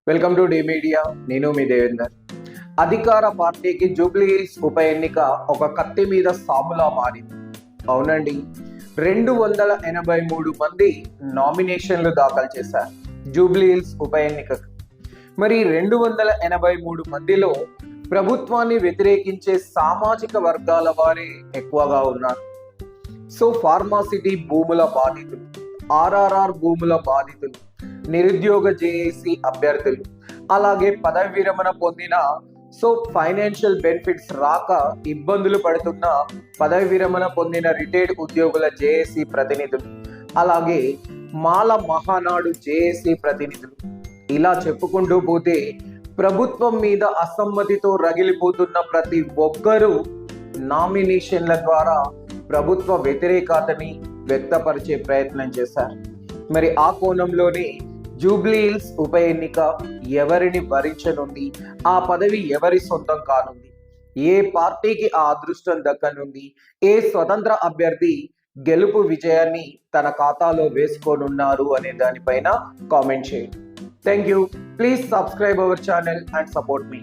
Welcome to D media. నేను మీ దేవేందర్. అధికార పార్టీకి జూబ్లీ హిల్స్ ఉప ఎన్నిక ఒక కత్తి మీద సాములా మారింది. అవునండి, 283 మంది నామినేషన్లు దాఖలు చేశారు జూబ్లీ హిల్స్ ఉప ఎన్నికకు. మరి 283 మందిలో ప్రభుత్వాన్ని వ్యతిరేకించే సామాజిక వర్గాల వారే ఎక్కువగా ఉన్నారు. సో ఫార్మాసిటీ భూముల బాధితులు, ఆర్ఆర్ఆర్ భూముల బాధితులు, నిరుద్యోగ జేఏసీ అభ్యర్థులు, అలాగే పదవి విరమణ పొందిన ఫైనాన్షియల్ బెనిఫిట్స్ రాక ఇబ్బందులు పడుతున్న పదవి విరమణ పొందిన రిటైర్డ్ ఉద్యోగుల జేఏసీ ప్రతినిధులు, అలాగే మాల మహానాడు జేఏసీ ప్రతినిధులు, ఇలా చెప్పుకుంటూ పోతే ప్రభుత్వం మీద అసమ్మతితో రగిలిపోతున్న ప్రతి ఒక్కరూ నామినేషన్ల ద్వారా ప్రభుత్వ వ్యతిరేకతని వ్యక్తపరిచే ప్రయత్నం చేశారు. మరి ఆ కోణంలోనే జూబ్లీ హిల్స్ ఉప ఎన్నిక ఎవరిని భరించనుంది, ఆ పదవి ఎవరి సొంతం కానుంది, ఏ పార్టీకి ఆ అదృష్టం దక్కనుంది, ఏ స్వతంత్ర అభ్యర్థి గెలుపు విజయాన్ని తన ఖాతాలో వేసుకోనున్నారు అనే దానిపైన కామెంట్ చేయండి. Thank you. Please subscribe our channel and support me.